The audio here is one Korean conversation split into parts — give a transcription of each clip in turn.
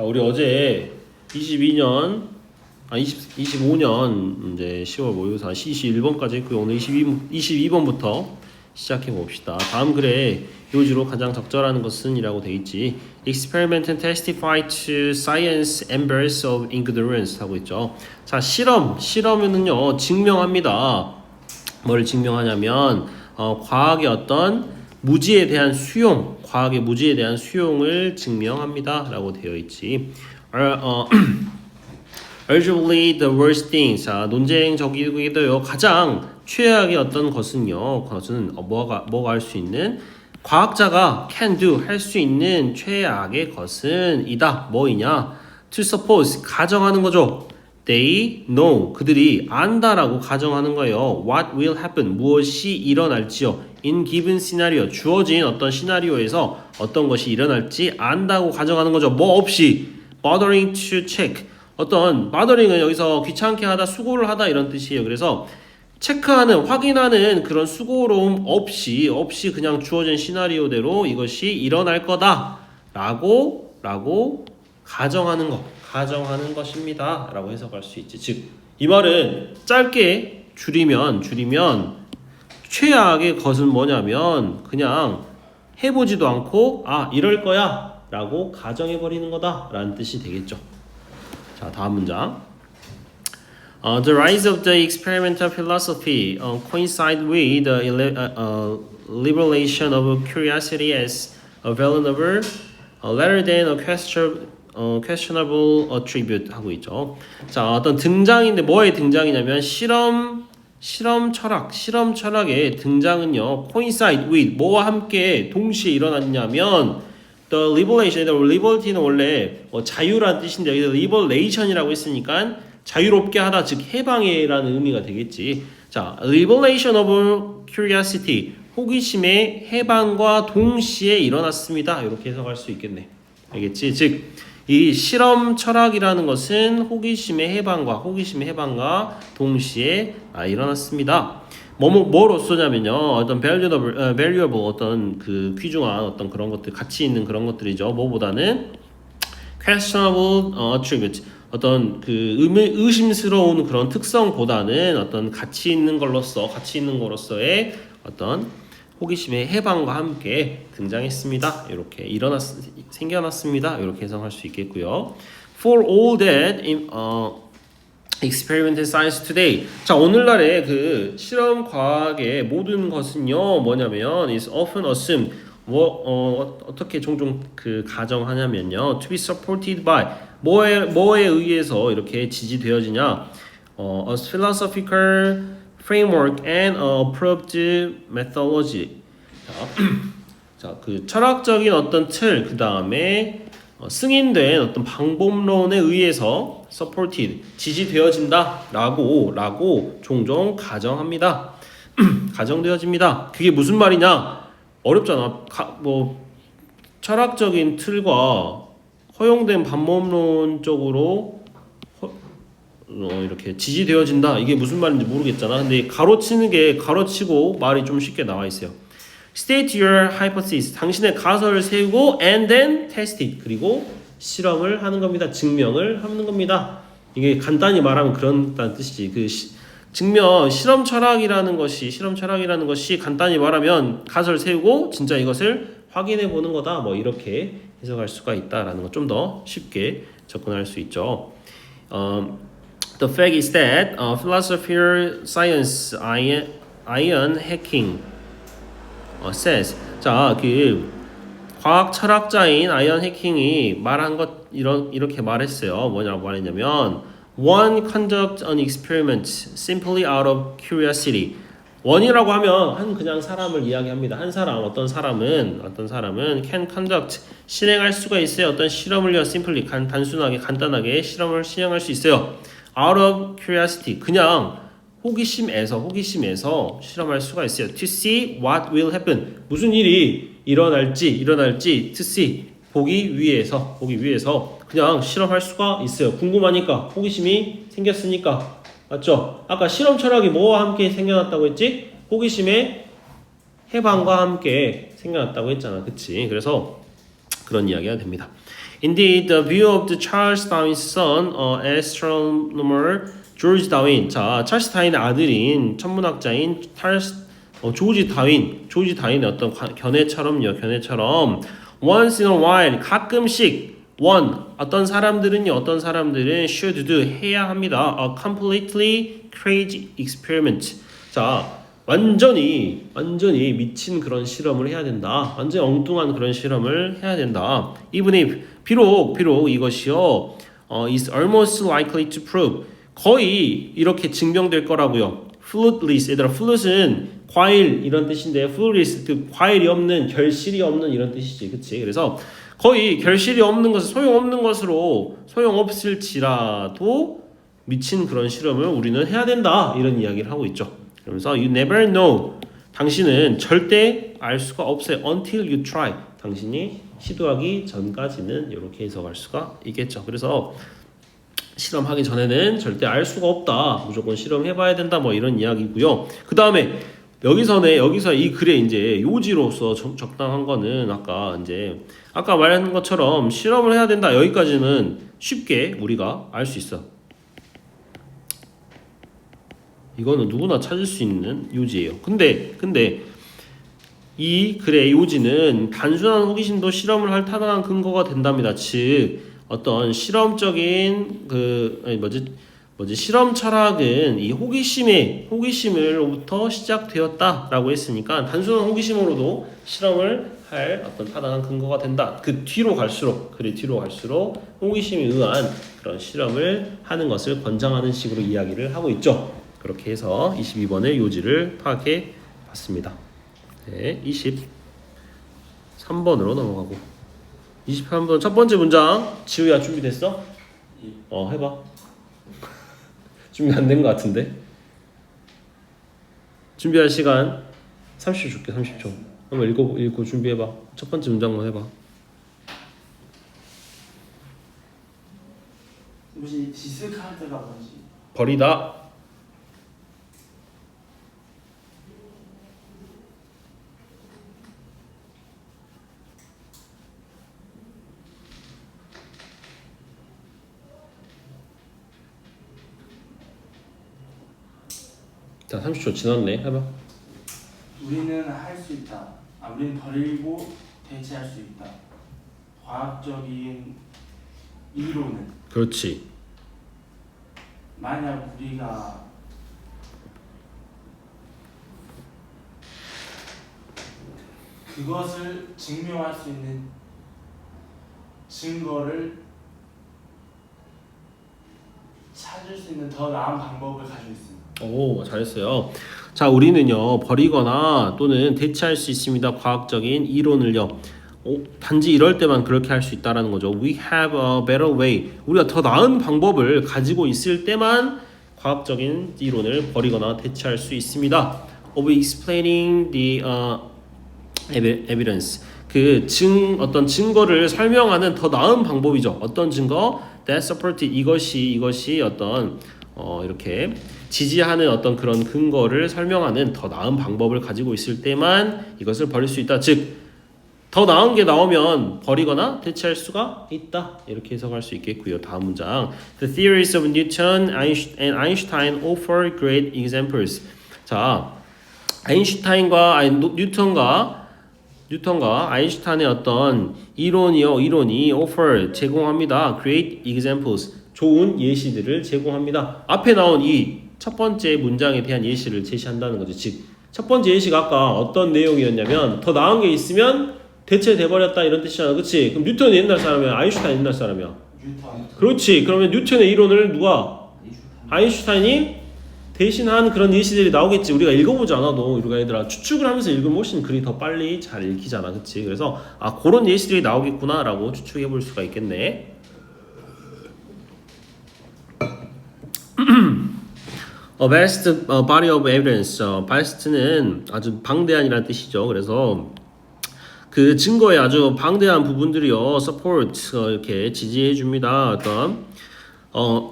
자, 우리 어제 25년 이제 10월 모의고사 21번까지 했고요. 오늘 22번부터 시작해 봅시다. 다음 글에 요지로 가장 적절한 것은 이라고 돼 있지. Experiment and testify to science embers of ignorance 하고 있죠. 자, 실험은요 증명합니다. 뭘 증명하냐면 과학의 어떤 무지에 대한 수용, 과학의 무지에 대한 수용을 증명합니다 라고 되어 있지. Arguably the worst thing. 자, 논쟁적이기도요. 가장 최악의 어떤 것은요. 그것은 뭐가 할 수 있는 과학자가 can do 할 수 있는 최악의 것은 이다. 뭐이냐? To suppose 가정하는 거죠. They know 그들이 안다라고 가정하는 거예요. What will happen 무엇이 일어날지요. In given scenario 주어진 어떤 시나리오에서 어떤 것이 일어날지 안다고 가정하는 거죠. 뭐 없이 bothering to check 어떤 bothering은 여기서 귀찮게 하다 수고를 하다 이런 뜻이에요. 그래서 체크하는 확인하는 그런 수고로움 없이 그냥 주어진 시나리오대로 이것이 일어날 거다라고 가정하는 것입니다 라고 해석할 수 있지. 즉 이 말은 짧게 줄이면 최악의 것은 뭐냐면 그냥 해보지도 않고 이럴 거야 라고 가정해버리는 거다 라는 뜻이 되겠죠. 자, 다음 문장. The rise of the experimental philosophy coincide with the liberation of curiosity as a valuable rather than a questionable attribute 하고 있죠. 자, 어떤 등장인데 뭐의 등장이냐면 실험 철학의 등장은요 coincide with 뭐와 함께 동시에 일어났냐면 the liberation, liberty는 원래 자유라는 뜻인데 여기서 liberation이라고 했으니까 자유롭게 하다 즉 해방해라는 의미가 되겠지. 자, liberation of curiosity 호기심의 해방과 동시에 일어났습니다. 이렇게 해석할 수 있겠네. 알겠지? 즉 이 실험 철학이라는 것은 호기심의 해방과 동시에 일어났습니다. 뭐로서냐면요, 어떤 valuable 어떤 그 귀중한 어떤 그런 것들, 가치 있는 그런 것들이죠. 뭐보다는 questionable attribute, 어떤 그 의심스러운 그런 특성보다는 어떤 가치 있는 거로서의 어떤 호기심의 해방과 함께 등장했습니다. 이렇게 생겨났습니다. 이렇게 해석할 수 있겠고요. For all that experimental science today. 자, 오늘날의 그 실험 과학의 모든 것은요 뭐냐면 is often assumed 어떻게 종종 그 가정하냐면요 to be supported by 뭐에 의해서 이렇게 지지되어지냐 a philosophical framework and approved methodology. 자, 그 철학적인 어떤 틀, 그 다음에 승인된 어떤 방법론에 의해서 supported, 지지되어진다라고 종종 가정합니다. 가정되어집니다. 그게 무슨 말이냐? 어렵잖아. 철학적인 틀과 허용된 방법론적으로 이렇게 지지되어진다. 이게 무슨 말인지 모르겠잖아. 근데 가로치고 말이 좀 쉽게 나와 있어요. State your hypothesis. 당신의 가설을 세우고 and then test it. 그리고 실험을 하는 겁니다. 증명을 하는 겁니다. 이게 간단히 말하면 그런다는 뜻이지. 실험 철학이라는 것이 간단히 말하면 가설을 세우고 진짜 이것을 확인해 보는 거다. 뭐 이렇게 해석할 수가 있다라는 거 좀 더 쉽게 접근할 수 있죠. The fact is that philosopher science Ian Hacking says. 자, 그 과학 철학자인 아이언 해킹이 말한 것 이렇게 말했어요. 뭐냐고 말했냐면 one conduct an experiment simply out of curiosity. 원이라고 하면 그냥 사람을 이야기합니다. 어떤 사람은 can conduct 실행할 수가 있어요. 어떤 실험을요 simply 간단하게 실험을 실행할 수 있어요. out of curiosity 그냥 호기심에서 실험할 수가 있어요. To see what will happen 무슨 일이 일어날지 to see 보기 위해서 그냥 실험할 수가 있어요. 궁금하니까 호기심이 생겼으니까. 맞죠? 아까 실험 철학이 뭐와 함께 생겨났다고 했지? 호기심의 해방과 함께 생겨났다고 했잖아. 그치? 그래서 그런 이야기가 됩니다. Indeed, the view of the Charles Darwin's son, astronomer George Darwin. 자, 찰스 다윈의 아들인 천문학자인 조지 다윈의 어떤 견해처럼 once in a while 가끔씩 어떤 사람들은 should do 해야 합니다. A completely crazy experiment. 자, 완전히 미친 그런 실험을 해야 된다. 완전히 엉뚱한 그런 실험을 해야 된다. Even if 비록 이것이요 is almost likely to prove 거의 이렇게 증명될 거라고요. fruitless 얘들아 fruit은 과일 이런 뜻인데 fruitless 그 과일이 없는 결실이 없는 이런 뜻이지, 그치? 그래서 거의 결실이 없는 것은 소용없을지라도 미친 그런 실험을 우리는 해야 된다 이런 이야기를 하고 있죠. 그러면서 you never know 당신은 절대 알 수가 없어요. until you try 당신이 시도하기 전까지는 이렇게 해석할 수가 있겠죠. 그래서 실험하기 전에는 절대 알 수가 없다. 무조건 실험해봐야 된다. 뭐 이런 이야기고요. 그 다음에 여기서 이 글에 이제 요지로서 적당한 거는 아까 말한 것처럼 실험을 해야 된다. 여기까지는 쉽게 우리가 알 수 있어. 이거는 누구나 찾을 수 있는 요지예요. 근데 이 글의 요지는 단순한 호기심도 실험을 할 타당한 근거가 된답니다. 즉 어떤 실험적인 실험 철학은 이 호기심으로부터 시작되었다라고 했으니까 단순한 호기심으로도 실험을 할 어떤 타당한 근거가 된다. 글의 뒤로 갈수록 호기심에 의한 그런 실험을 하는 것을 권장하는 식으로 이야기를 하고 있죠. 그렇게 해서 22번의 요지를 파악해 봤습니다. 네, 23번으로 넘어가고 23번 첫 번째 문장 지우야 준비됐어? 해봐. 준비 안 된 것 같은데. 준비할 시간 30초 줄게. 30초. 한번 읽고 준비해봐. 첫 번째 문장만 해봐. 혹시 디스카드가 뭔지 버리다. 자, 30초 지났네. 해봐. 우리는 할 수 있다. 우리는 버리고 대체할 수 있다. 과학적인 이론은 그렇지. 만약 우리가 그것을 증명할 수 있는 증거를 찾을 수 있는 더 나은 방법을 가지고 있습니다. 오, 잘했어요. 자, 우리는요 버리거나 또는 대체할 수 있습니다. 과학적인 이론을요. 단지 이럴 때만 그렇게 할 수 있다라는 거죠. We have a better way. 우리가 더 나은 방법을 가지고 있을 때만 과학적인 이론을 버리거나 대체할 수 있습니다. Of explaining the evidence. 어떤 증거를 설명하는 더 나은 방법이죠. 어떤 증거? That support 이것이 어떤 이렇게 지지하는 어떤 그런 근거를 설명하는 더 나은 방법을 가지고 있을 때만 이것을 버릴 수 있다. 즉 더 나은 게 나오면 버리거나 대체할 수가 있다. 이렇게 해석할 수 있겠고요. 다음 문장. The theories of Newton and Einstein offer great examples. 자, 뉴턴과 아인슈타인의 어떤 이론이 offer 제공합니다. Great examples. 좋은 예시들을 제공합니다. 앞에 나온 이 첫 번째 문장에 대한 예시를 제시한다는 거죠. 즉, 첫 번째 예시가 아까 어떤 내용이었냐면 더 나은 게 있으면 대체돼버렸다 이런 뜻이잖아. 그치? 그럼 뉴턴이 옛날 사람이야? 아인슈타인 옛날 사람이야? 뉴턴. 그렇지. 그러면 뉴턴의 이론을 누가? 아인슈타인이 대신한 그런 예시들이 나오겠지. 우리가 읽어보지 않아도 우리가 얘들아 추측을 하면서 읽으면 훨씬 글이 더 빨리 잘 읽히잖아. 그치? 그래서 그런 예시들이 나오겠구나 라고 추측해볼 수가 있겠네. A vast body of evidence. vast는 아주 방대한이라는 뜻이죠. 그래서 그 증거의 아주 방대한 부분들이요, support 이렇게 지지해 줍니다.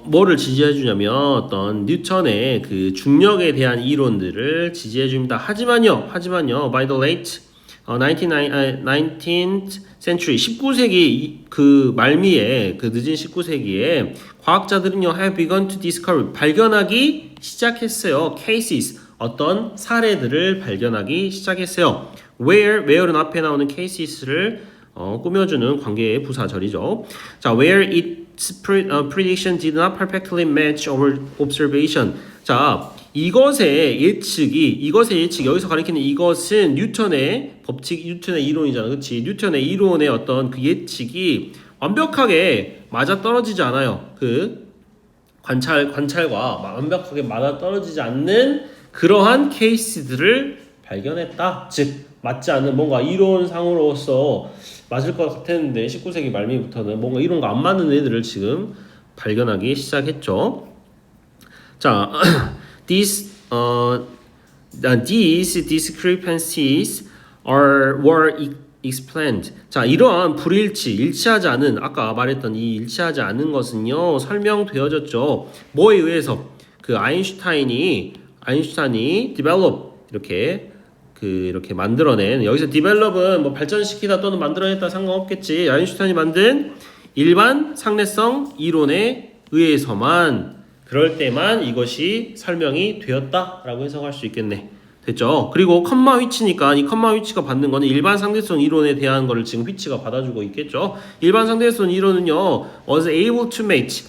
뭐를 지지해 주냐면 어떤 뉴턴의 그 중력에 대한 이론들을 지지해 줍니다. 하지만요, by the late 19th century 19세기 그 말미에 그 늦은 19세기에 과학자들은요 have begun to discover 발견하기 시작했어요. cases 어떤 사례들을 발견하기 시작했어요. where는 앞에 나오는 cases를 꾸며주는 관계의 부사절이죠. 자, where its prediction did not perfectly match our observation. 자, 이것의 예측이 여기서 가리키는 이것은 뉴턴의 법칙, 뉴턴의 이론이잖아, 그렇지? 뉴턴의 이론의 어떤 그 예측이 완벽하게 맞아 떨어지지 않아요. 그 관찰과 완벽하게 맞아 떨어지지 않는 그러한 케이스들을 발견했다. 즉 맞지 않는 뭔가 이론상으로서 맞을 것 같았는데 19세기 말미부터는 뭔가 이론과 안 맞는 애들을 지금 발견하기 시작했죠. 자, these discrepancies were explained. 자, 이러한 일치하지 않은 아까 말했던 이 일치하지 않은 것은요 설명되어졌죠. 뭐에 의해서? 그 아인슈타인이 develop 이렇게 만들어낸 여기서 develop은 뭐 발전시키다 또는 만들어냈다 상관없겠지. 아인슈타인이 만든 일반 상대성 이론에 의해서만 그럴 때만 이것이 설명이 되었다라고 해석할 수 있겠네. 됐죠? 그리고 컴마 위치니까 이 컴마 위치가 받는 거는 일반 상대성 이론에 대한 거를 지금 위치가 받아주고 있겠죠. 일반 상대성 이론은요 was able to match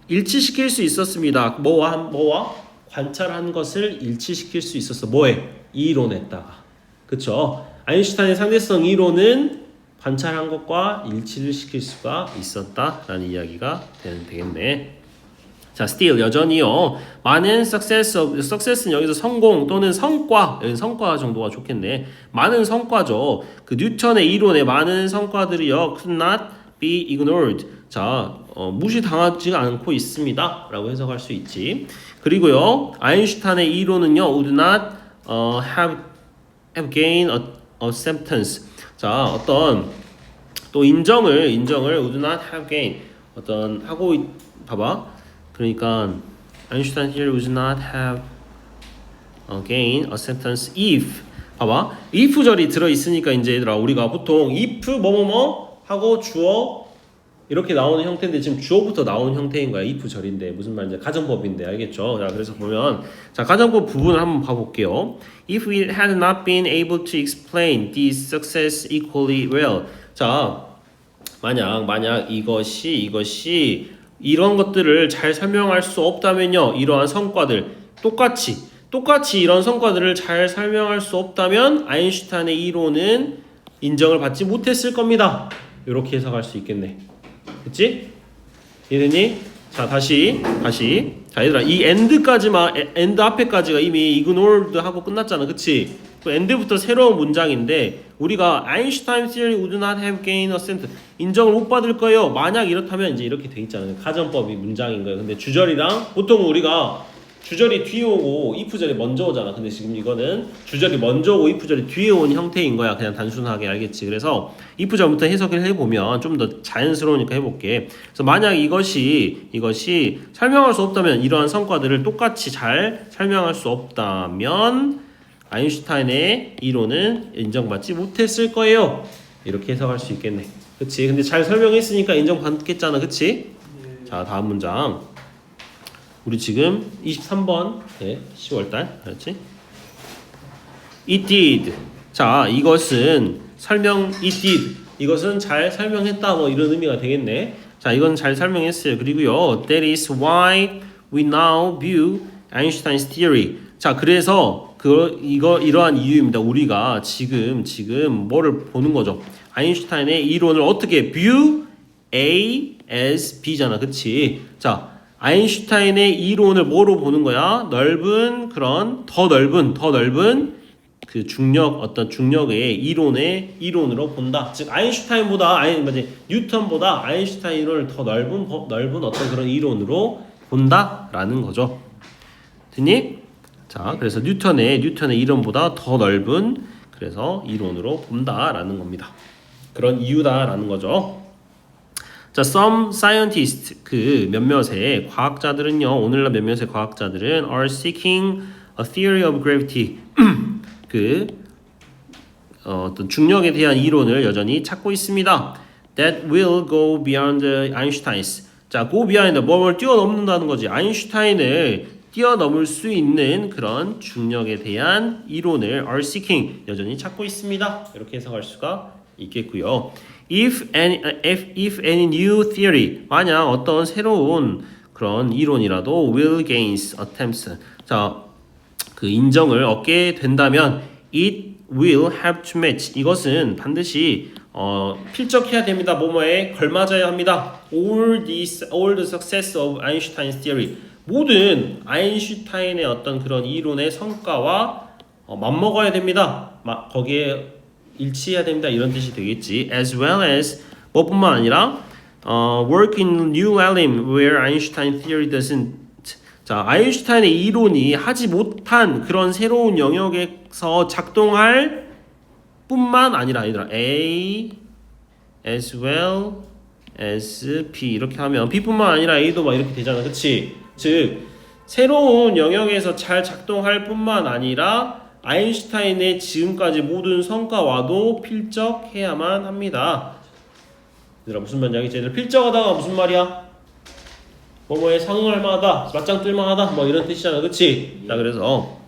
일치시킬 수 있었습니다. 뭐와 관찰한 것을 일치시킬 수 있었어. 뭐에? 이 이론에다가. 그쵸? 아인슈타인의 상대성 이론은 관찰한 것과 일치를 시킬 수가 있었다라는 이야기가 되겠네. 자, still 여전히요. 많은 success는 여기서 성공 또는 성과, 여기 성과 정도가 좋겠네. 많은 성과죠. 그 뉴턴의 이론의 많은 성과들이요. could not be ignored. 자, 무시당하지 않고 있습니다라고 해석할 수 있지. 그리고요, 아인슈타인의 이론은요, would not have gained acceptance. 자, 어떤 또 인정을 would not have gained 어떤 하고 봐봐. 그러니까 아인슈타인 here would not have gained acceptance if 봐봐 if절이 들어 있으니까 이제 얘들아 우리가 보통 if 뭐뭐뭐 하고 주어 이렇게 나오는 형태인데 지금 주어부터 나오는 형태인 거야. if절인데 무슨 말인지 가정법인데 알겠죠? 자, 그래서 보면 자 가정법 부분을 한번 봐볼게요. If we had not been able to explain this success equally well. 자, 만약 이것이 이런 것들을 잘 설명할 수 없다면요. 이러한 성과들 똑같이 이런 성과들을 잘 설명할 수 없다면 아인슈타인의 이론은 인정을 받지 못했을 겁니다. 이렇게 해석할 수 있겠네. 그치? 이해됐니? 자, 다시. 자, 얘들아, 이 end 앞에까지가 이미 ignored 하고 끝났잖아. 그치? 그 end부터 새로운 문장인데, 우리가 Einstein theory would not have gained assent. 인정을 못 받을 거예요. 만약 이렇다면 이제 이렇게 돼 있잖아요. 가정법이 문장인 거예요. 근데 주절이랑, 보통 우리가 주절이 뒤에 오고 if절이 먼저 오잖아. 근데 지금 이거는 주절이 먼저 오고 if절이 뒤에 온 형태인 거야. 그냥 단순하게 알겠지. 그래서 if절부터 해석을 해보면 좀 더 자연스러우니까 해볼게. 그래서 만약 이것이 설명할 수 없다면 이러한 성과들을 똑같이 잘 설명할 수 없다면 아인슈타인의 이론은 인정받지 못했을 거예요. 이렇게 해석할 수 있겠네. 그치? 근데 잘 설명했으니까 인정받겠잖아. 그치? 네. 자, 다음 문장. 우리 지금 23번 10월달 그렇지? It did. 자, 이것은 it did. 이것은 잘 설명했다 뭐 이런 의미가 되겠네. 자, 이건 잘 설명했어요. 그리고요, that is why we now view Einstein's theory. 자, 그래서 이러한 이유입니다. 우리가 지금 뭐를 보는 거죠? 아인슈타인의 이론을 어떻게 view A as B잖아, 그렇지? 자. 아인슈타인의 이론을 뭐로 보는 거야? 더 넓은 그 중력의 이론으로 본다. 즉 뉴턴보다 아인슈타인 이론을 더 넓은 어떤 그런 이론으로 본다라는 거죠. 됐니? 자, 그래서 뉴턴의 이론보다 더 넓은 그래서 이론으로 본다라는 겁니다. 그런 이유다라는 거죠. 자, some scientists 그 몇몇의 과학자들은요. 오늘날 몇몇의 과학자들은 are seeking a theory of gravity. 그 어떤 중력에 대한 이론을 여전히 찾고 있습니다. That will go beyond Einstein's. 자, go beyond 뭘 뛰어넘는다는 거지. 아인슈타인을 뛰어넘을 수 있는 그런 중력에 대한 이론을 are seeking 여전히 찾고 있습니다. 이렇게 해석할 수가 있겠고요. If any new theory 만약 어떤 새로운 그런 이론이라도 will gains attempts 자, 그 인정을 얻게 된다면 it will have to match 이것은 반드시 필적해야 됩니다. 뭐뭐에 걸맞아야 합니다. all the success of Einstein's theory 모든 아인슈타인의 어떤 그런 이론의 성과와 맞먹어야 됩니다. 거기에 일치해야 됩니다. 이런 뜻이 되겠지. As well as 뭐뿐만 아니라 work in new realm where Einstein theory doesn't 자, 아인슈타인의 이론이 하지 못한 그런 새로운 영역에서 작동할 뿐만 아니라 A as well as B 이렇게 하면 B뿐만 아니라 A도 막 이렇게 되잖아. 그치? 즉 새로운 영역에서 잘 작동할 뿐만 아니라 아인슈타인의 지금까지 모든 성과와도 필적해야만 합니다. 얘들아 무슨 말이야? 얘들 필적하다가 무슨 말이야? 뭐뭐에 상응할 만하다, 맞짱 뜰 만하다, 뭐 이런 뜻이잖아, 그렇지? 자 그래서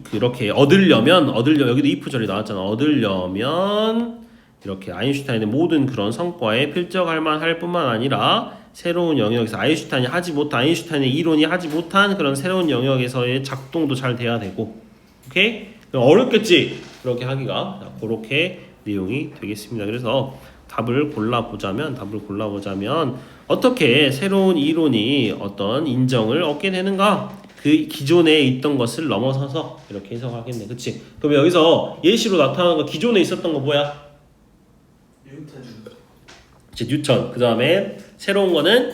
그렇게 얻으려면 여기도 if 절이 나왔잖아. 얻으려면 이렇게 아인슈타인의 모든 그런 성과에 필적할 만할 뿐만 아니라 새로운 영역에서 아인슈타인의 이론이 하지 못한 그런 새로운 영역에서의 작동도 잘 돼야 되고, 오케이? 어렵겠지? 그렇게 하기가 그렇게 내용이 되겠습니다. 그래서 답을 골라보자면 어떻게 새로운 이론이 어떤 인정을 얻게 되는가? 그 기존에 있던 것을 넘어서서 이렇게 해석하겠네, 그렇지? 그럼 여기서 예시로 나타나는 거 기존에 있었던 거 뭐야? 뉴턴. 그 다음에 새로운 거는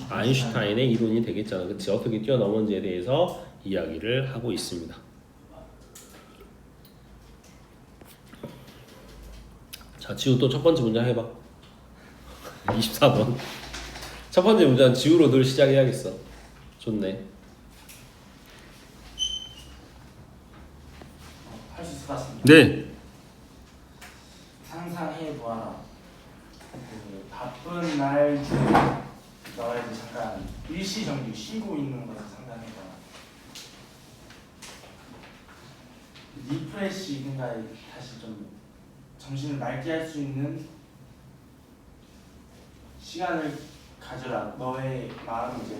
아인슈타인의 이론이 되겠잖아, 그렇지? 어떻게 뛰어넘은지에 대해서 이야기를 하고 있습니다. 자, 지우 또 첫 번째 문장 해봐. 24번. 첫 번째 문장 지우로 늘 시작해야겠어. 좋네. 할 수 있을 것 같습니다. 네. 상상해 보아라. 그 바쁜 날 중에 너가 이제 잠깐 일시정지 쉬고 있는 것을 상상해 봐라. 리프레시 그러니까 다시 좀 정신을 맑게 할 수 있는 시간을 가져라. 너의 마음 이제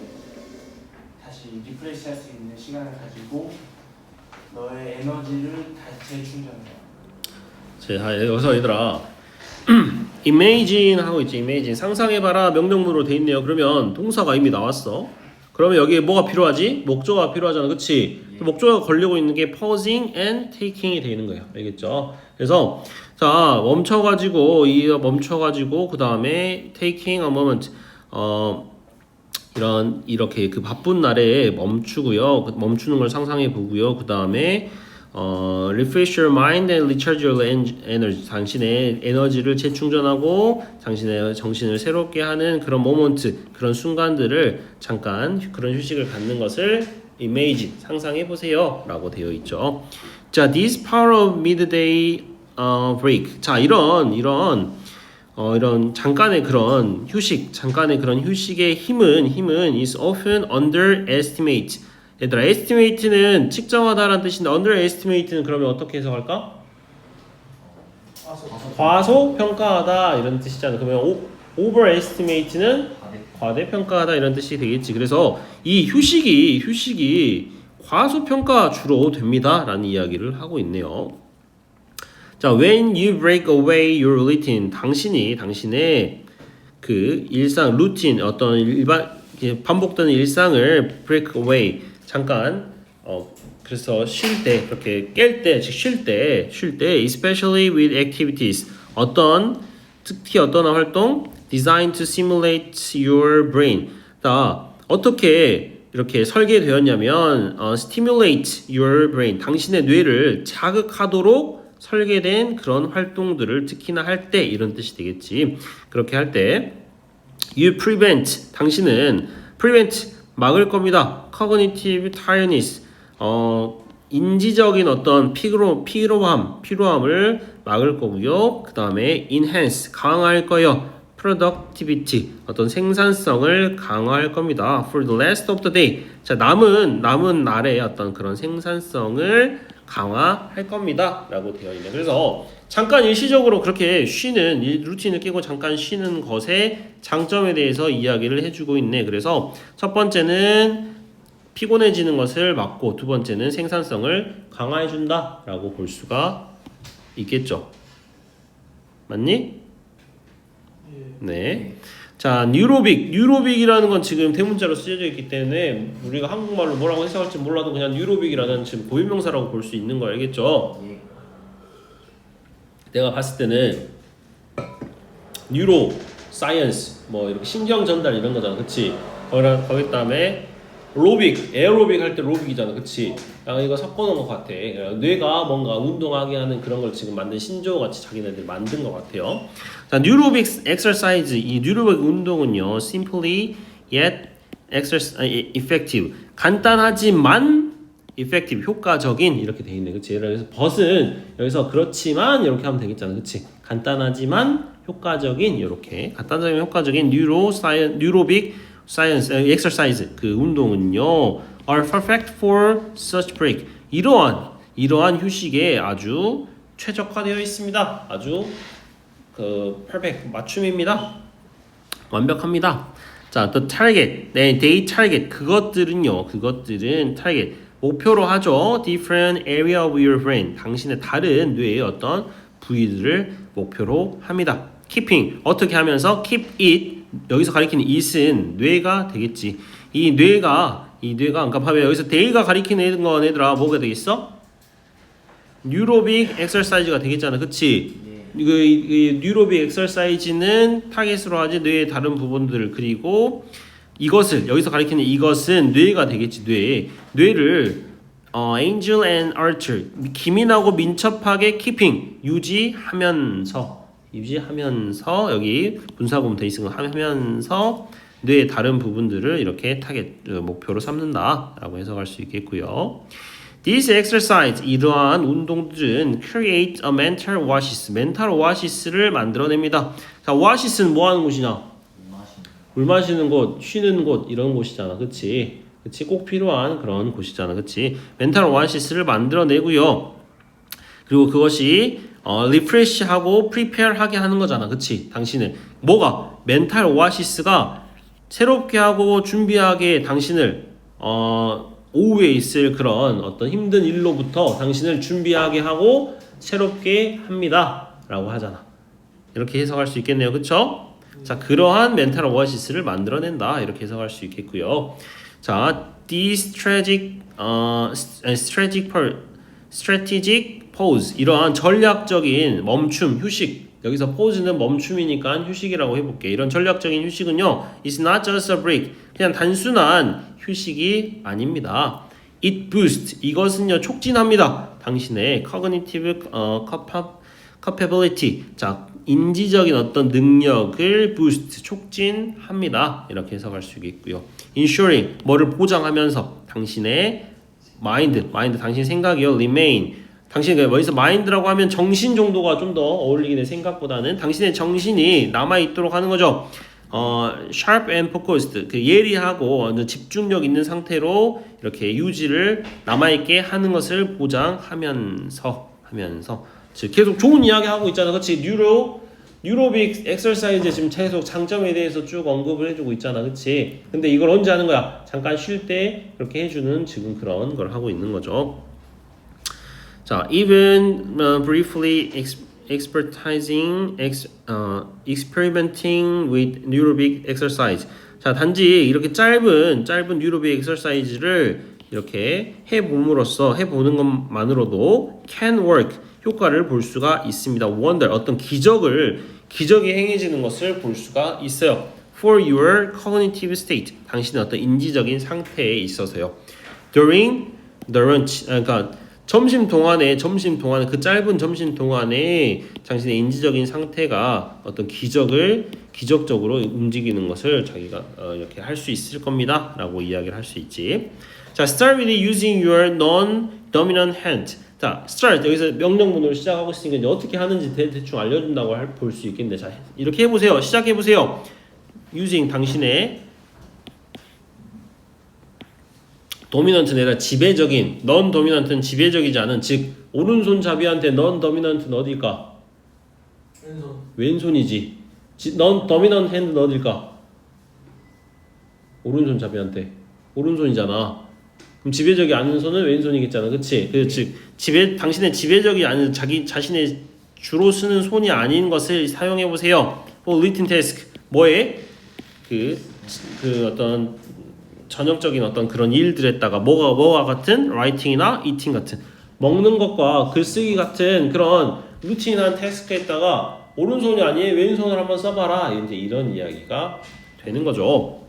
다시 리프레시 할 수 있는 시간을 가지고 너의 에너지를 다시 재충전해. 여기서 얘들아 imagine 하고 있지. imagine 상상해봐라 명령문으로 돼 있네요. 그러면 동사가 이미 나왔어. 그러면 여기에 뭐가 필요하지? 목조가 필요하잖아, 그치? 목조가 걸리고 있는 게 pausing and taking이 돼 있는 거예요. 알겠죠? 그래서 자 멈춰가지고 그 다음에 taking a moment 이렇게 그 바쁜 날에 멈추고요. 멈추는 걸 상상해 보고요. 그 다음에 refresh your mind and recharge your energy. 당신의 에너지를 재충전하고 당신의 정신을 새롭게 하는 그런 모먼트, 그런 순간들을 잠깐 그런 휴식을 갖는 것을 imagine, 상상해 보세요 라고 되어 있죠. 자, this part of midday break. 자, 이런 잠깐의 그런 휴식의 힘은 is often underestimate. 얘들아, estimate는 측정하다라는 뜻인데 underestimate는 그러면 어떻게 해석할까? 과소평가하다 이런 뜻이잖아. 그러면 overestimate는 과대평가하다 이런 뜻이 되겠지. 그래서 이 휴식이 과소평가 주로 됩니다 라는 이야기를 하고 있네요. 자, when you break away your routine, 당신의 그 일상 루틴 어떤 반복되는 일상을 break away 잠깐 그래서 쉴 때 그렇게 깰 때 즉 쉴 때 especially with activities 특히 어떤 활동 designed to simulate your brain. 자, 어떻게 이렇게 설계되었냐면 stimulate your brain 당신의 뇌를 자극하도록 설계된 그런 활동들을 특히나 할 때 이런 뜻이 되겠지. 그렇게 할 때 you prevent 당신은 prevent 막을 겁니다. cognitive tiredness 인지적인 어떤 피로함을 막을 거고요. 그 다음에 enhance 강화할 거예요. productivity 어떤 생산성을 강화할 겁니다. For the rest of the day 자 남은 날의 어떤 그런 생산성을 강화할 겁니다라고 되어 있네. 그래서 잠깐 일시적으로 그렇게 쉬는 이 루틴을 깨고 잠깐 쉬는 것의 장점에 대해서 이야기를 해주고 있네. 그래서 첫 번째는 피곤해지는 것을 막고 두 번째는 생산성을 강화해준다라고 볼 수가 있겠죠. 맞니? 네. 자, 뉴로빅이라는 건 지금 대문자로 쓰여져 있기 때문에 우리가 한국말로 뭐라고 해석할지 몰라도 그냥 뉴로빅이라는 지금 고유명사라고 볼 수 있는 거 알겠죠? 내가 봤을 때는 뉴로 사이언스 뭐 이렇게 신경 전달 이런 거잖아, 그렇지? 거기 다음에 로빅, 에어로빅 할 때 로빅이잖아, 그치? 이거 섞어놓은 것 같아. 뇌가 뭔가 운동하게 하는 그런 걸 지금 만든 신조어 같이 자기네들 만든 것 같아요. 자, 뉴로빅 엑서사이즈, 이 뉴로빅 운동은요, simply yet effective, 간단하지만 effective, 효과적인 이렇게 돼 있네, 그치? 예를 들어서 벗은 여기서 그렇지만 이렇게 하면 되겠잖아, 그치? 간단하지만 효과적인 이렇게 간단하지만 효과적인 뉴로빅 사이언스, 엑서사이즈 그 운동은요 are perfect for such break 이러한 휴식에 아주 최적화되어 있습니다. 아주 그 perfect 맞춤입니다. 완벽합니다. 자, the target, 네, they target 그것들은 target 목표로 하죠. different area of your brain 당신의 다른 뇌의 어떤 부위들을 목표로 합니다. keeping 어떻게 하면서 keep it 여기서 가리키는 it은 뇌가 되겠지. 이 뇌가 그러니까 봐봐요. 여기서 day가 가리키는 건 얘들아 뭐가 되겠어? 뉴로빅 엑서사이즈가 되겠잖아, 그치? 이 뉴로빅 엑서사이즈는 타겟으로 하지 뇌의 다른 부분들을 그리고 이것을 여기서 가리키는 이것은 뇌가 되겠지. 뇌를 Angel and Archer 기민하고 민첩하게 keeping 유지하면서 여기 분사구문 돼 있는 거 하면서 뇌의 다른 부분들을 이렇게 타겟 목표로 삼는다라고 해석할 수 있겠고요. This exercise 이러한 운동들은 create a mental oasis 멘탈 오아시스를 만들어냅니다. 자, 오아시스는 뭐 하는 곳이냐? 물 마시는 곳, 쉬는 곳 이런 곳이잖아, 그치? 꼭 필요한 그런 곳이잖아, 그치? 멘탈 오아시스를 만들어내고요. 그리고 그것이 리프레시하고 프리페어하게 하는 거잖아, 그치? 당신을 뭐가 멘탈 오아시스가 새롭게 하고 준비하게 당신을 오후에 있을 그런 어떤 힘든 일로부터 당신을 준비하게 하고 새롭게 합니다라고 하잖아. 이렇게 해석할 수 있겠네요, 그쵸? 자, 그러한 멘탈 오아시스를 만들어낸다 이렇게 해석할 수 있겠고요. 자, these strategic pause 이러한 전략적인 멈춤, 휴식 여기서 pause는 멈춤이니까 휴식이라고 해볼게. 이런 전략적인 휴식은요 It's not just a break 그냥 단순한 휴식이 아닙니다. It boosts 이것은요 촉진합니다. 당신의 cognitive capability 자 인지적인 어떤 능력을 boost 촉진합니다. 이렇게 해석할 수 있겠고요. Ensuring 뭐를 보장하면서 당신의 마인드 당신 생각이요 remain 당신 여기서 마인드라고 하면 정신 정도가 좀 더 어울리긴 해. 생각보다는 당신의 정신이 남아 있도록 하는 거죠. sharp and focused 그 예리하고 집중력 있는 상태로 이렇게 유지를 남아 있게 하는 것을 보장하면서 즉 계속 좋은 이야기 하고 있잖아, 그렇지? 뉴로빅 엑서사이즈 지금 계속 장점에 대해서 쭉 언급을 해주고 있잖아, 그치? 근데 이걸 언제 하는 거야? 잠깐 쉴 때 그렇게 해주는 지금 그런 걸 하고 있는 거죠. 자, even briefly experimenting with neurobic exercise. 자, 단지 이렇게 짧은 뉴로빅 엑서사이즈를 이렇게 해보는 것만으로도 can work 효과를 볼 수가 있습니다. wonder 어떤 기적이 행해지는 것을 볼 수가 있어요. for your cognitive state 당신의 어떤 인지적인 상태에 있어서요. during the lunch 그러니까 점심 동안에 그 짧은 점심 동안에 당신의 인지적인 상태가 어떤 기적적으로 움직이는 것을 자기가 이렇게 할 수 있을 겁니다라고 이야기를 할 수 있지. 자, start with using your non-dominant hand. 자, start 여기서 명령문으로 시작하고 있으니까 이제 어떻게 하는지 대충 알려준다고 볼 수 있겠네. 자, 이렇게 해보세요. 시작해보세요. using 당신의 도미넌트는 아니라 지배적인, 넌 도미넌트는 지배적이지 않은, 즉 오른손잡이한테 넌 도미넌트는 어딜까? 왼손이지. 넌 도미넌트 핸드는 어딜까? 오른손잡이한테 오른손이잖아. 그럼 지배적이 않은 손은 왼손이겠잖아, 그렇지? 즉 당신의 지배적이 아닌 자기 자신의 주로 쓰는 손이 아닌 것을 사용해 보세요. written task 뭐에 그 어떤 전형적인 어떤 그런 일들에다가 뭐가 같은 writing이나 eating 같은 먹는 것과 글쓰기 같은 그런 루틴한 태스크에다가 오른손이 아닌 왼손을 한번 써봐라. 이제 이런 이야기가 되는 거죠.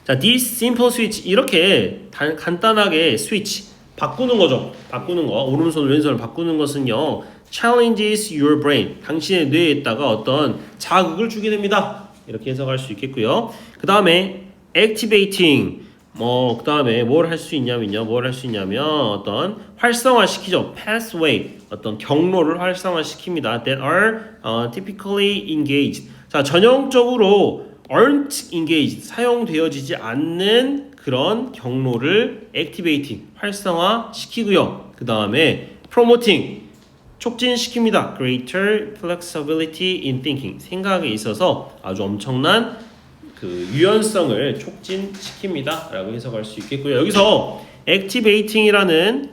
자, this simple switch 이렇게 간단하게 스위치 바꾸는 거죠. 바꾸는 거 오른손 왼손을 바꾸는 것은요. challenges your brain 당신의 뇌에다가 어떤 자극을 주게 됩니다. 이렇게 해석할 수 있겠고요. 그 다음에 activating 그 다음에 뭘 할 수 있냐면요. 어떤 활성화시키죠. pathway 어떤 경로를 활성화시킵니다. that are typically engaged. 자, 전형적으로 aren't engaged 사용되어지지 않는 그런 경로를 activating 활성화시키고요. 그 다음에 promoting 촉진시킵니다. greater flexibility in thinking 생각에 있어서 아주 엄청난 그 유연성을 촉진시킵니다 라고 해석할 수 있겠고요. 여기서 activating이라는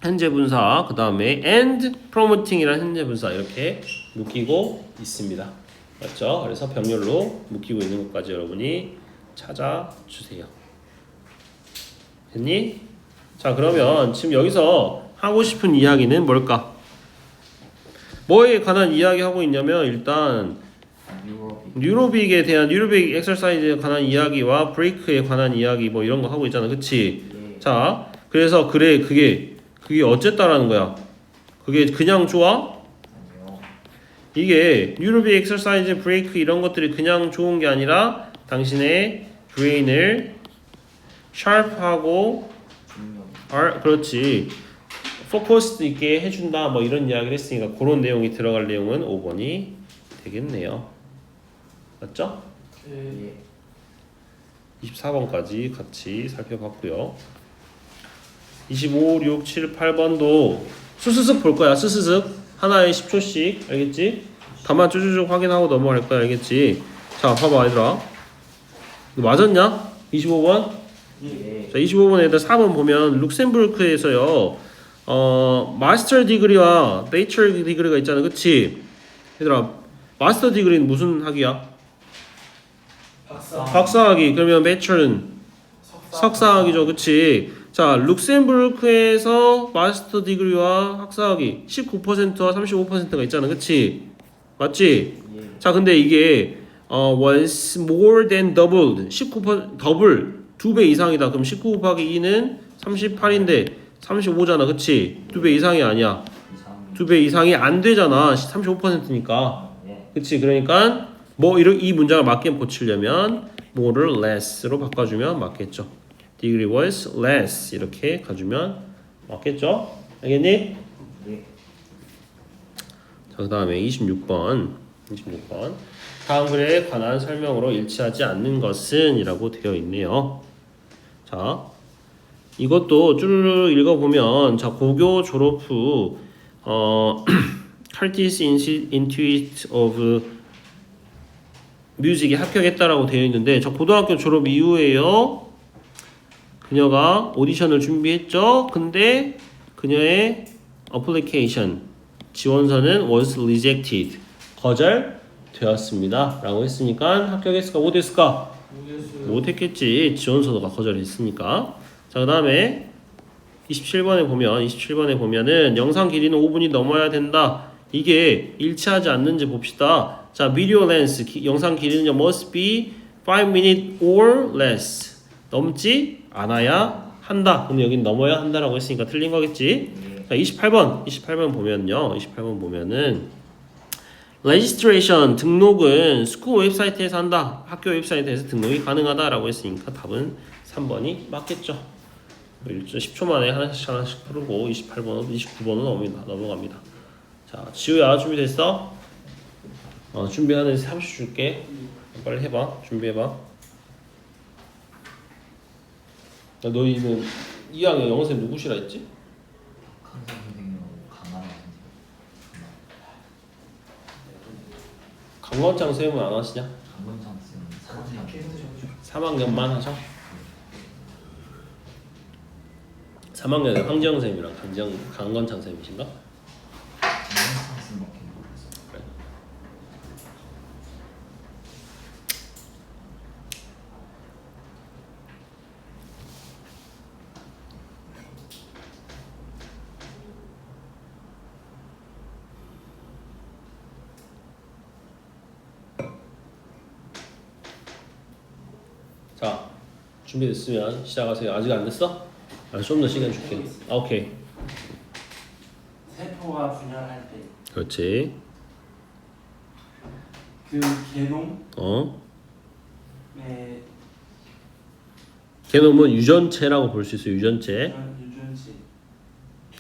현재 분사 그 다음에 and promoting이라는 현재 분사 이렇게 묶이고 있습니다. 맞죠? 그래서 병렬로 묶이고 있는 것까지 여러분이 찾아주세요. 됐니? 자, 그러면 지금 여기서 하고 싶은 이야기는 뭘까? 뭐에 관한 이야기 하고 있냐면 일단 뉴로빅에 대한 뉴로빅 엑서사이즈에 관한 이야기와 브레이크에 관한 이야기 뭐 이런 거 하고 있잖아. 그치? 자, 그래서 그게 어쨌다라는 거야. 그게 그냥 좋아? 이게 뉴로빅 엑서사이즈 브레이크 이런 것들이 그냥 좋은 게 아니라 당신의 브레인을 샤프하고 그렇지 포커스 있게 해준다 뭐 이런 이야기를 했으니까 그런 내용이 들어갈 내용은 5번이 되겠네요. 맞죠? 네. 24번까지 같이 살펴봤고요. 25, 6, 7, 8번도 스스슥 볼 거야. 스스슥 하나에 10초씩 알겠지? 답만 쭉쭉쭉 확인하고 넘어갈 거야. 알겠지? 자, 봐봐 얘들아. 맞았냐? 25번? 네. 자, 25번에다 4번 보면 룩셈부르크에서요. 마스터 디그리와 베이처 디그리가 있잖아. 그치? 얘들아, 마스터 디그리는 무슨 학위야? 박사학위. 그러면 베이처는 석사학위죠. 그치? 자, 룩셈부르크에서 마스터 디그리와 학사학위 19%와 35%가 있잖아. 그치? 맞지? 자, 근데 이게 was more than doubled 19% 더블 2배 이상이다. 그럼 19 곱하기 2는 38인데 35잖아. 그치? 2배 이상이 아니야. 2배 이상이 안 되잖아. 35%니까. 그치? 그러니까 뭐 이 문장을 맞게 고치려면 more를 less로 바꿔주면 맞겠죠. degree was less 이렇게 가주면 맞겠죠? 알겠니? 네. 자, 그 다음에 26번 다음 글에 관한 설명으로 일치하지 않는 것은 이라고 되어 있네요. 자, 이것도 쭈르르 읽어보면 자, 고교 졸업 후 Curtis Institute of Music에 합격했다라고 되어 있는데 저 고등학교 졸업 이후에요. 그녀가 오디션을 준비했죠. 근데 그녀의 application 지원서는 was rejected 거절되었습니다 라고 했으니까 합격했을까 못했을까? 못했겠지. 지원서가 거절했으니까. 자, 그 다음에 27번에 보면은 영상 길이는 5분이 넘어야 된다. 이게 일치하지 않는지 봅시다. 자, video length 영상 길이는요 must be 5 minutes or less 넘지 않아야 한다. 근데 여긴 넘어야 한다라고 했으니까 틀린 거겠지. 자, 28번 보면요. 28번 보면은 registration 등록은 school 웹사이트에서 한다. 학교 웹사이트에서 등록이 가능하다라고 했으니까 답은 3번이 맞겠죠. 10초 만에 하나씩 풀고 28번, 29번은 넘어갑니다. 자, 지우야 준비됐어? 준비하는 30초 줄게. 빨리 해봐. 준비해봐. 너희는 2학년 영어쌤 누구시라 했지? 강사 선생님하고 강한 강원장 쌤은 안 하시냐? 강건장 쌤은 3학년만 하셔? 3학년에 황지영 쌤이랑 강건창 쌤이신가? 강건장 쌤밖에 모르겠어. 그래. 자, 준비됐으면 시작하세요. 아직 안 됐어? 좀 더 시간 줄게. 오케이. 세포가 분열할 때 그렇지. 그 게놈의 게놈은 유전체라고 볼 수 있어요. 유전체. 유전체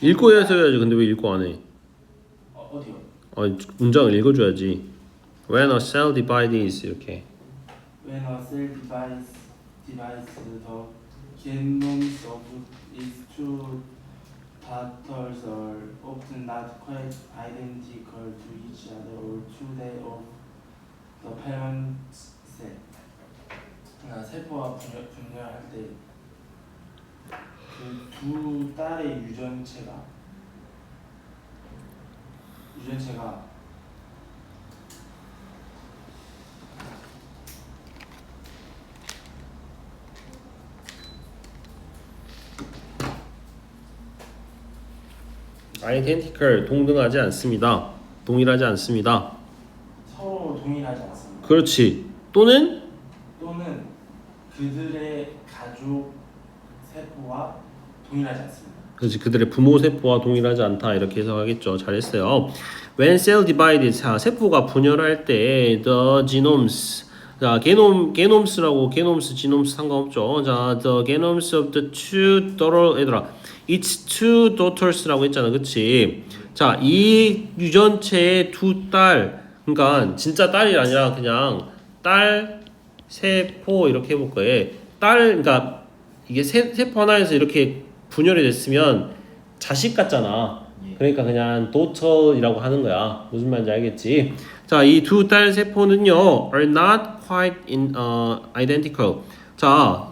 읽고 해서 해야지. 근데 왜 읽고 안 해? 어디요? 문장을 읽어줘야지. When a cell divides 이렇게. When a cell divides, the genomes of its two daughters are often not quite identical to each other or to that of the parent cell. 그러니까 세포가 분열할 때 그 두 딸의 유전체가 identical 동등하지 않습니다. 동일하지 않습니다. 서로 동일하지 않습니다. 그렇지. 또는 그들의 가족 세포와 동일하지 않습니다. 그렇지. 그들의 부모 세포와 동일하지 않다. 이렇게 해석하겠죠. 잘했어요. When cell divides, 자, 세포가 분열할 때 the genomes, 자, genoms라고 genomes 상관없죠. 자, the genomes of the two daughter, 얘들아, it's two daughters라고 했잖아, 그렇지? 자, 이 유전체의 두 딸, 그러니까 진짜 딸이 아니라 그냥 딸 세포 이렇게 해볼 거예요. 그러니까 이게 세포 하나에서 이렇게 분열이 됐으면 자식 같잖아. 그러니까 그냥 daughter이라고 하는 거야. 무슨 말인지 알겠지? 자, 이 두 딸 세포는요, are not quite identical. 자,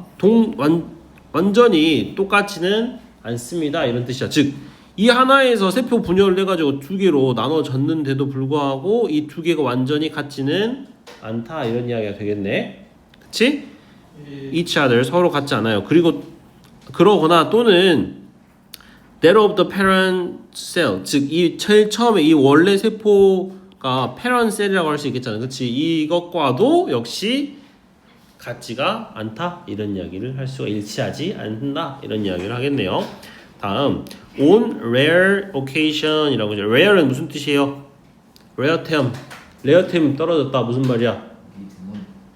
완전히 똑같지는 않습니다. 이런 뜻이야. 즉, 이 하나에서 세포 분열을 해가지고 두 개로 나눠졌는데도 불구하고 이 두 개가 완전히 같지는 않다. 이런 이야기가 되겠네. 그치? each other, 서로 같지 않아요. 그러거나 또는 that of the parent cell, 즉 이 제일 처음에 이 원래 세포가 parent cell이라고 할 수 있겠잖아요. 그치? 이것과도 역시 같지가 않다. 이런 이야기를 할 수가 일치하지 않는다. 이런 이야기를 하겠네요. 다음 on rare occasion이라고 하죠. rare는 무슨 뜻이에요? rare term 떨어졌다. 무슨 말이야?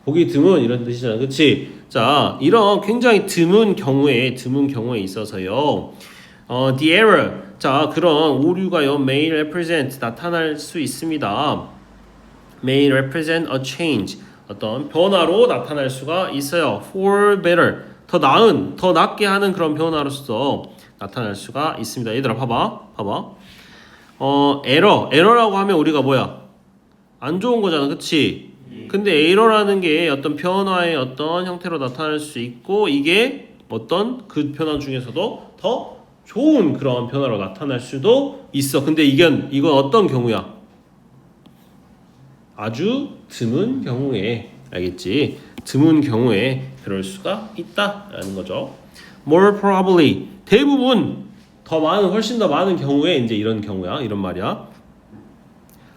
보기 드문 이런 뜻이잖아. 그치? 자, 이런 굉장히 드문 경우에 있어서요. The error. 자, 그런 오류가요. may represent 나타날 수 있습니다. may represent a change. 어떤 변화로 나타날 수가 있어요. for better. 더 낫게 하는 그런 변화로서 나타날 수가 있습니다. 얘들아 봐봐. 에러라고 하면 우리가 뭐야? 안 좋은 거잖아. 그치? 근데 에러라는 게 어떤 변화의 어떤 형태로 나타날 수 있고 이게 어떤 그 변화 중에서도 더 좋은 그런 변화로 나타날 수도 있어. 근데 이건 어떤 경우야? 아주 드문 경우에, 알겠지? 드문 경우에 그럴 수가 있다라는 거죠. More probably, 대부분 훨씬 더 많은 경우에 이제 이런 경우야, 이런 말이야.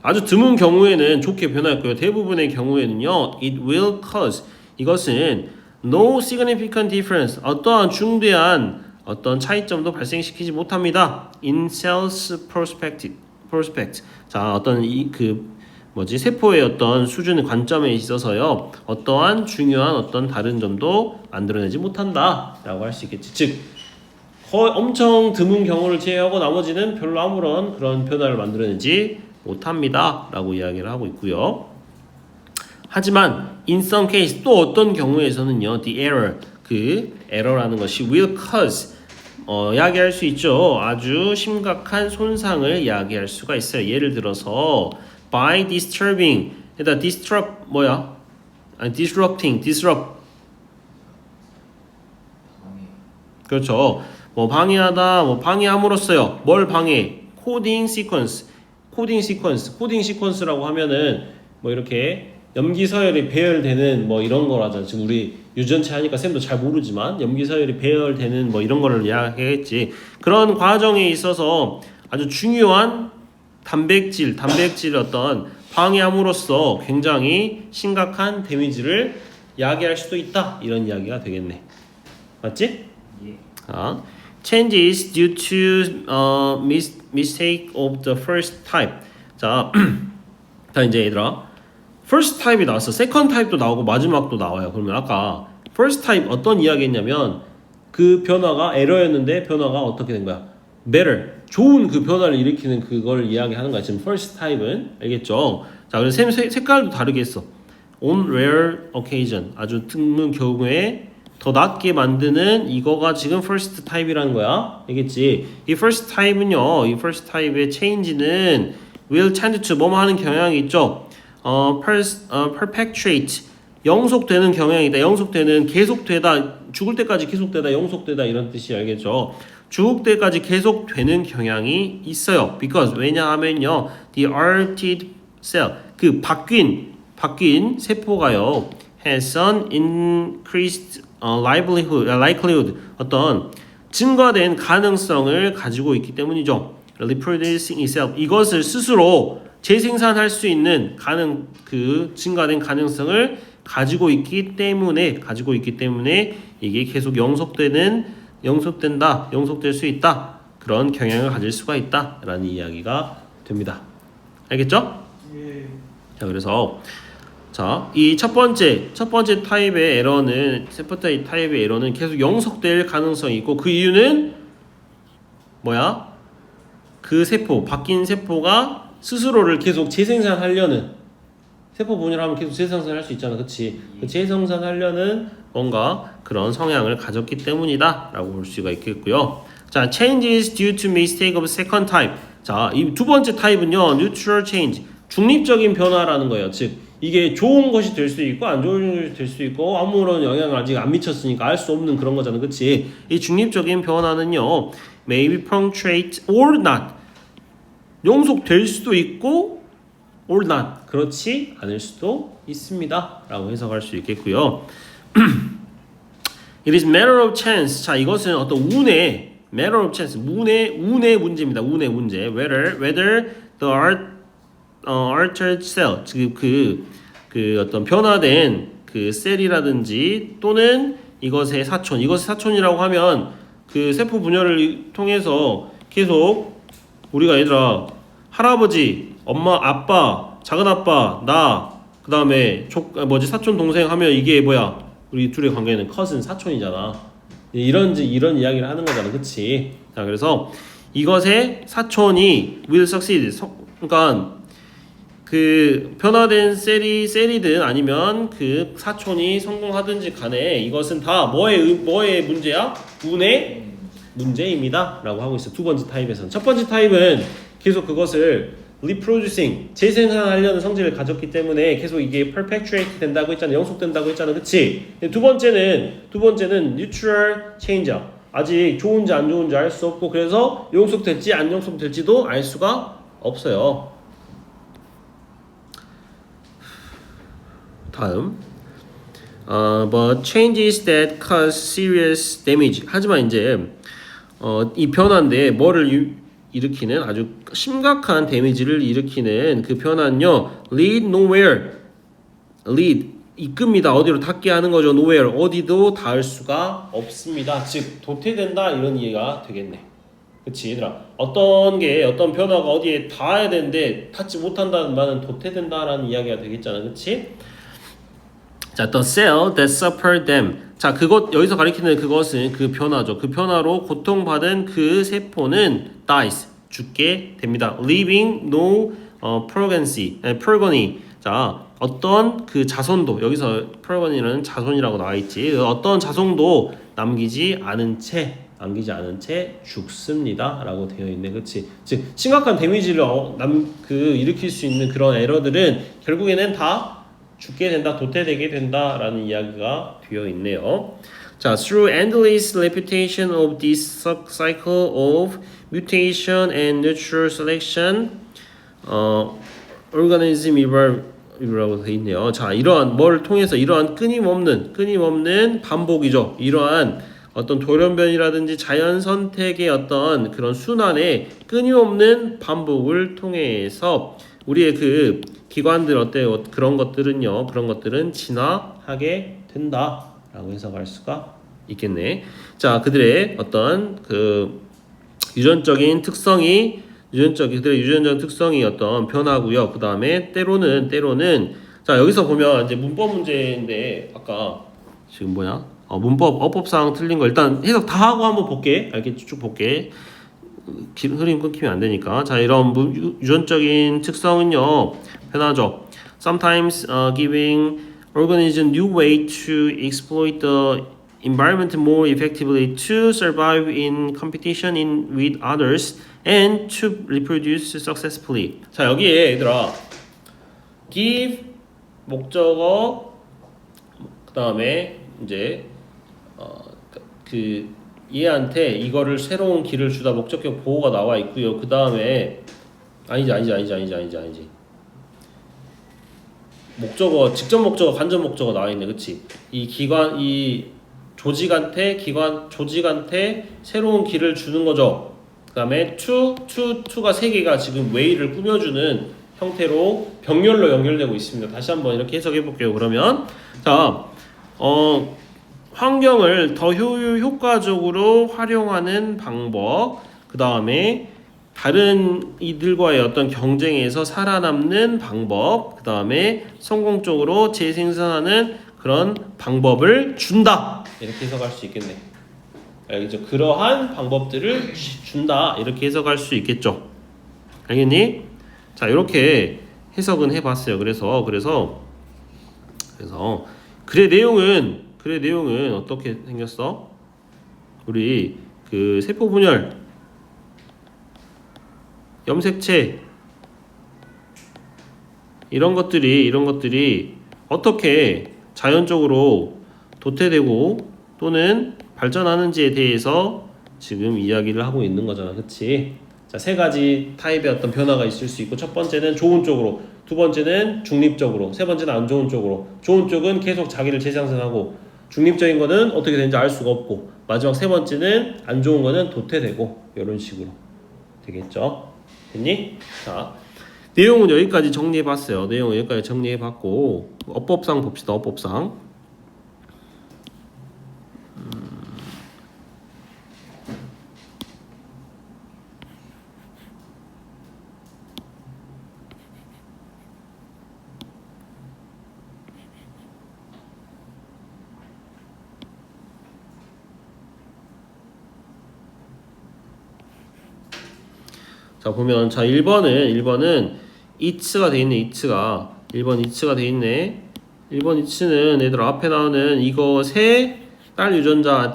아주 드문 경우에는 좋게 변화했고요. 대부분의 경우에는요, it will cause, 이것은 no significant difference, 어떠한 중대한 어떤 차이점도 발생시키지 못합니다. In sales prospect. 자, 어떤 세포의 어떤 수준의 관점에 있어서요. 어떠한 중요한 어떤 다른 점도 만들어내지 못한다라고 할 수 있겠지. 즉 거의 엄청 드문 경우를 제외하고 나머지는 별로 아무런 그런 변화를 만들어내지 못합니다라고 이야기를 하고 있고요. 하지만 in some case 또 어떤 경우에서는요. The error 그 error라는 것이 will cause 야기할 수 있죠. 아주 심각한 손상을 야기할 수가 있어요. 예를 들어서 by disturbing 일단 disrupt 뭐야? 아니 disrupt 그렇죠. 뭐 방해하다 뭐 방해함으로써요. 뭘 방해? 코딩 시퀀스라고 하면은 뭐 이렇게 염기 서열이 배열되는 뭐 이런 거라잖아. 지금 우리 유전체 하니까 쌤도 잘 모르지만 염기 서열이 배열되는 뭐 이런 거를 이야기했지. 그런 과정에 있어서 아주 중요한 단백질 어떤 방해함으로써 굉장히 심각한 데미지를 야기할 수도 있다. 이런 이야기가 되겠네. 맞지? 예. Changes due to mistake of the first type. 자, 자 이제 얘들아, first type이 나왔어. second type도 나오고 마지막도 나와요. 그러면 아까 first type 어떤 이야기했냐면 그 변화가 에러였는데 변화가 어떻게 된 거야? better, 좋은 그 변화를 일으키는 그걸 이야기하는 거야. 지금 first type은 알겠죠? 자, 그래서 색깔도 다르게 했어. On rare occasion, 아주 드문 경우에 더 낫게 만드는 이거가 지금 first type이라는 거야. 알겠지? 이 first type는요. 이 first type의 change는 will tend to 뭐뭐 하는 경향이 있죠. perpetuate 영속되는 경향이다. 영속되는 계속되다. 죽을 때까지 계속되다. 영속되다 이런 뜻이 알겠죠? 죽을 때까지 계속되는 경향이 있어요. Because 왜냐하면요. The altered cell 그 바뀐 세포가요. has an increased likelihood 어떤 증가된 가능성을 가지고 있기 때문이죠. Reproducing itself 이것을 스스로 재생산할 수 있는 증가된 가능성을 가지고 있기 때문에 이게 계속 영속될 수 있다. 그런 경향을 가질 수가 있다라는 이야기가 됩니다. 알겠죠? 예. 자, 그래서 이 첫 번째 타입의 에러는 세포 타입의 에러는 계속 영속될 가능성이 있고 그 이유는 뭐야? 그 바뀐 세포가 스스로를 계속 재생산하려는 세포 분열하면 계속 재생산할 수 있잖아, 그렇지? 그 재생산하려는 뭔가 그런 성향을 가졌기 때문이다라고 볼 수가 있겠고요. 자, changes due to mistake of second type. 자, 이 두 번째 타입은요, neutral change, 중립적인 변화라는 거예요. 즉 이게 좋은 것이 될 수 있고 안 좋은 것이 될 수 있고 아무런 영향을 아직 안 미쳤으니까 알 수 없는 그런 거잖아, 그렇지? 이 중립적인 변화는요, may be punctuate or not, 영속될 수도 있고 or not, 그렇지 않을 수도 있습니다 라고 해석할 수 있겠고요. It is matter of chance. 자, 이것은 어떤 운의 matter of chance, 운의 문제입니다. 운의 문제. Whether the altered cell, 그 어떤 변화된 그 셀이라든지 또는 이것의 사촌이라고 하면 그 세포 분열을 통해서 계속 우리가 얘들아 할아버지, 엄마, 아빠, 작은아빠, 나, 그 다음에 사촌 동생 하면 이게 뭐야? 우리 둘의 관계는 컷은 사촌이잖아. 이런 이야기를 하는 거잖아, 그치? 자, 그래서 이것의 사촌이 will succeed. 그러니까 그 변화된 셀이든 아니면 그 사촌이 성공하든지 간에 이것은 다 뭐의 문제야? 운의 문제입니다 라고 하고 있어. 두 번째 타입에서는. 첫 번째 타입은 계속 그것을 reproducing, 재생산하려는 성질을 가졌기 때문에 계속 이게 perpetuate 된다고 했잖아. 영속된다고 했잖아. 그치? 두 번째는 neutral change야. 아직 좋은지 안 좋은지 알 수 없고 그래서 영속될지 안 영속될지도 알 수가 없어요. 다음. But changes that cause serious damage. 하지만 이제 이 변화인데 뭐를 일으키는 아주 심각한 데미지를 일으키는 그 변화는요. lead nowhere. lead 이끕니다. 어디로 닿게 하는 거죠. nowhere 어디도 닿을 수가 없습니다. 즉 도태된다 이런 이해가 되겠네. 그치 얘들아 어떤 변화가 어디에 닿아야 되는데 닿지 못한다는 말은 도태된다라는 이야기가 되겠잖아. 그치? 자, the cell that suffered them. 자, 그것 여기서 가리키는 그것은 그 변화죠. 그 변화로 고통받은 그 세포는 dies 죽게 됩니다. leaving no progeny. 자, 어떤 그 자손도 여기서 progony는 자손이라고 나와 있지. 어떤 자손도 남기지 않은 채 죽습니다라고 되어 있네. 그렇지? 즉 심각한 데미지를 일으킬 수 있는 그런 에러들은 결국에는 다 죽게 된다, 도태되게 된다라는 이야기가 되어 있네요. 자, through endless repetition of this cycle of mutation and natural selection, organism evolve라고 되어 있네요. 자, 이러한 뭐를 통해서 이러한 끊임없는 반복이죠. 이러한 어떤 돌연변이라든지 자연 선택의 어떤 그런 순환의 끊임없는 반복을 통해서 우리의 그 기관들 어때요? 그런 것들은 진화하게 된다라고 해석할 수가 있겠네. 자, 그들의 어떤 그 유전적인 특성이 어떤 변화고요. 그 다음에 때로는 자 여기서 보면 이제 문법 문제인데 아까 지금 문법 어법상 틀린 거 일단 해석 다 하고 한번 볼게. 알겠지? 쭉 볼게. 흐름 끊기면 안 되니까. 자, 이런 유전적인 특성은요 변하죠. Sometimes giving organism new way to exploit the environment more effectively to survive in competition with others and to reproduce successfully. 자, 여기에 얘들아 give 목적어 그 다음에 이제 얘한테 이거를 새로운 길을 주다 목적격 보호가 나와 있고요. 그 다음에 아니지. 목적어, 직접 목적어, 간접 목적어 나와 있네, 그렇지? 이 조직한테 새로운 길을 주는 거죠. 그 다음에 to가 세 개가 지금 way를 꾸며주는 형태로 병렬로 연결되고 있습니다. 다시 한번 이렇게 해석해 볼게요. 그러면 자, 환경을 더 효과적으로 활용하는 방법, 그 다음에 다른 이들과의 어떤 경쟁에서 살아남는 방법, 그 다음에 성공적으로 재생산하는 그런 방법을 준다. 이렇게 해석할 수 있겠네. 알겠죠? 그러한 방법들을 준다. 이렇게 해석할 수 있겠죠. 알겠니? 자, 이렇게 해석은 해봤어요. 그래서 글의 내용은 어떻게 생겼어? 우리 그 세포 분열, 염색체 이런 것들이 어떻게 자연적으로 도태되고 또는 발전하는지에 대해서 지금 이야기를 하고 있는 거잖아. 그치? 자, 세 가지 타입의 어떤 변화가 있을 수 있고, 첫 번째는 좋은 쪽으로, 두 번째는 중립적으로, 세 번째는 안 좋은 쪽으로. 좋은 쪽은 계속 자기를 재생산하고, 중립적인 거는 어떻게 되는지 알 수가 없고, 마지막 세 번째는 안 좋은 거는 도태되고, 이런 식으로 되겠죠. 됐니? 자, 내용은 여기까지 정리해봤어요. 내용은 여기까지 정리해봤고, 어법상 봅시다. 어법상. 자, 보면, 자, 1번은 it가 돼 있네, it가. 1번 it가 돼 있네. 1번 it는 얘들 앞에 나오는 이것의 딸 유전자,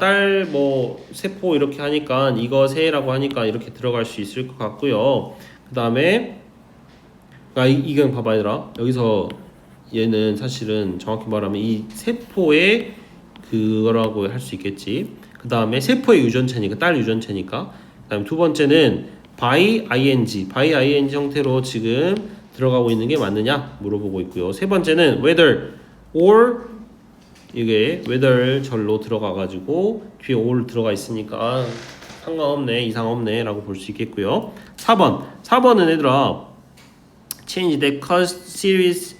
세포 이렇게 하니까, 이것의라고 하니까 이렇게 들어갈 수 있을 것 같고요. 그 다음에, 이건 봐봐, 얘들아. 여기서 얘는 사실은 정확히 말하면 이 세포의 그거라고 할 수 있겠지. 그 다음에 세포의 유전체니까, 딸 유전체니까. 그 다음에 두 번째는 by ing 형태로 지금 들어가고 있는 게 맞느냐 물어보고 있고요. 세 번째는 whether or 이게 whether 절로 들어가가지고 뒤에 or 들어가 있으니까 상관없네, 이상 없네 라고 볼 수 있겠고요. 4번은 얘들아 change that cause serious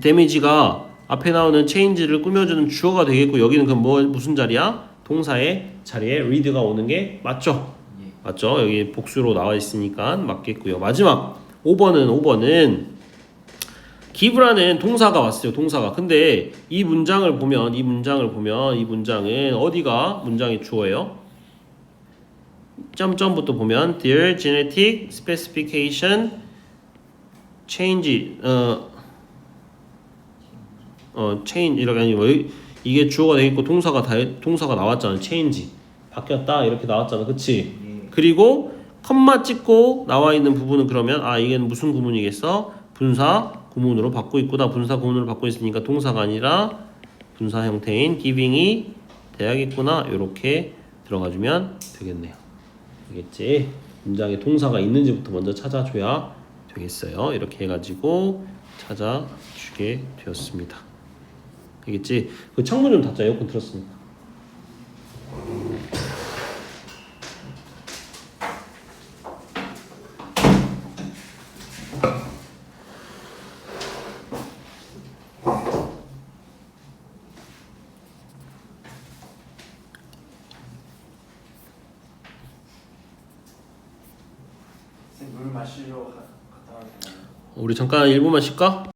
damage가 앞에 나오는 change를 꾸며주는 주어가 되겠고 여기는 그럼 무슨 자리야? 동사의 자리에 read가 오는 게 맞죠? 예. 맞죠? 여기 복수로 나와 있으니까 맞겠고요. 마지막 5번은 give라는 동사가 왔어요. 동사가. 근데 이 문장을 보면 이 문장은 어디가 문장의 주어예요? 점점부터 보면 their genetic specification change change 이렇게 아니 이게 주어가 되겠고 동사가 나왔잖아. change 바뀌었다 이렇게 나왔잖아. 그치? 예. 그리고 컴마 찍고 나와 있는 부분은 그러면 이게 무슨 구문이겠어? 분사 구문으로 받고 있구나. 분사 구문으로 받고 있으니까 동사가 아니라 분사 형태인 giving이 돼야겠구나. 이렇게 들어가주면 되겠네요. 알겠지? 문장에 동사가 있는지부터 먼저 찾아줘야 되겠어요. 이렇게 해가지고 찾아주게 되었습니다. 알겠지? 그 창문 좀 닫자. 에어컨 틀었으니까. 물 마시러 갔다 와야 되나요? 우리 잠깐 1분만 쉴까?